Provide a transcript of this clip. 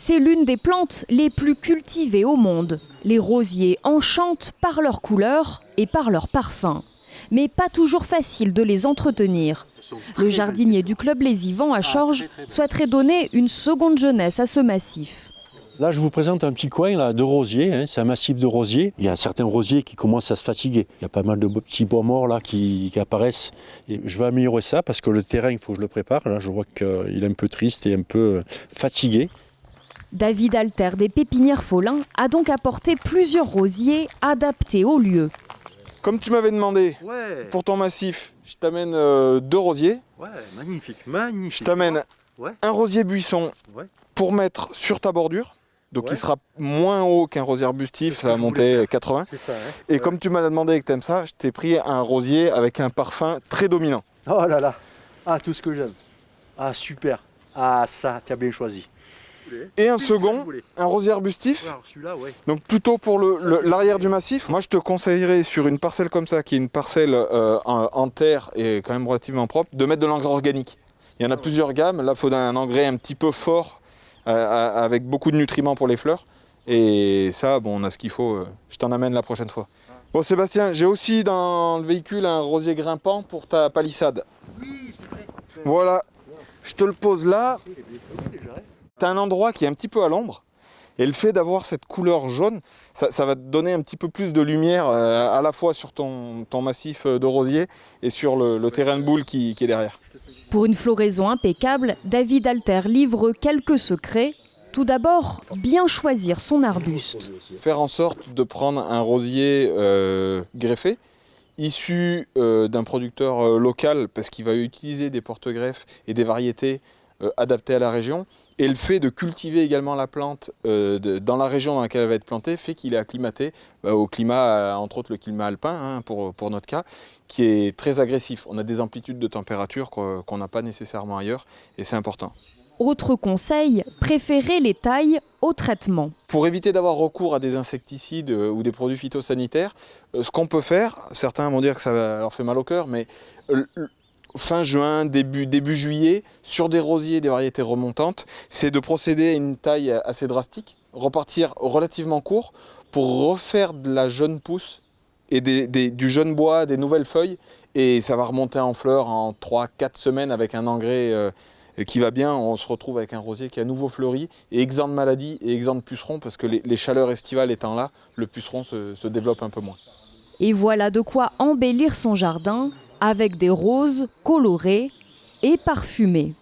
C'est l'une des plantes les plus cultivées au monde. Les rosiers enchantent par leur couleur et par leur parfum. Mais pas toujours facile de les entretenir. Le jardinier du club Les Ivans à Chorges souhaiterait donner une seconde jeunesse à ce massif. Là, je vous présente un petit coin là, de rosiers. Hein. C'est un massif de rosiers. Il y a certains rosiers qui commencent à se fatiguer. Il y a pas mal de petits bois morts là, qui apparaissent. Et je vais améliorer ça parce que le terrain, il faut que je le prépare. Là, je vois qu'il est un peu triste et un peu fatigué. David Alter des Pépinières Follin a donc apporté plusieurs rosiers adaptés au lieu. Comme tu m'avais demandé, pour ton massif, je t'amène 2 rosiers. Ouais, magnifique, magnifique. Je t'amène un rosier buisson pour mettre sur ta bordure. Donc il sera moins haut qu'un rosier arbustif, ça va monter 80. C'est ça, hein. Et comme tu m'as demandé et que tu aimes ça, je t'ai pris un rosier avec un parfum très dominant. Oh là là, ah tout ce que j'aime. Ah super, ah ça, tu as bien choisi. Et un second, un rosier arbustif, donc plutôt pour l'arrière du massif. Moi je te conseillerais sur une parcelle comme ça, qui est une parcelle en terre et quand même relativement propre, de mettre de l'engrais organique. Il y en a plusieurs gammes, là il faut un engrais un petit peu fort, avec beaucoup de nutriments pour les fleurs. Et ça, bon, on a ce qu'il faut, je t'en amène la prochaine fois. Bon Sébastien, j'ai aussi dans le véhicule un rosier grimpant pour ta palissade. Oui, c'est vrai. Voilà, je te le pose là. Tu as un endroit qui est un petit peu à l'ombre et le fait d'avoir cette couleur jaune, ça va te donner un petit peu plus de lumière à la fois sur ton massif de rosier et sur le terrain de boule qui est derrière. Pour une floraison impeccable, David Alter livre quelques secrets. Tout d'abord, bien choisir son arbuste. Faire en sorte de prendre un rosier greffé, issu d'un producteur local, parce qu'il va utiliser des porte-greffes et des variétés adaptées à la région. Et le fait de cultiver également la plante dans la région dans laquelle elle va être plantée fait qu'il est acclimaté au climat, entre autres le climat alpin, hein, pour notre cas, qui est très agressif. On a des amplitudes de température qu'on n'a pas nécessairement ailleurs et c'est important. Autre conseil, préférez les tailles au traitement. Pour éviter d'avoir recours à des insecticides ou des produits phytosanitaires, ce qu'on peut faire, certains vont dire que ça leur fait mal au cœur, mais fin juin, début juillet, sur des rosiers, des variétés remontantes, c'est de procéder à une taille assez drastique, repartir relativement court pour refaire de la jeune pousse et du jeune bois, des nouvelles feuilles, et ça va remonter en fleurs en 3-4 semaines avec un engrais qui va bien. On se retrouve avec un rosier qui est à nouveau fleuri et exempt de maladies et exempt de pucerons parce que les chaleurs estivales étant là, le puceron se développe un peu moins. Et voilà de quoi embellir son jardin avec des roses colorées et parfumées.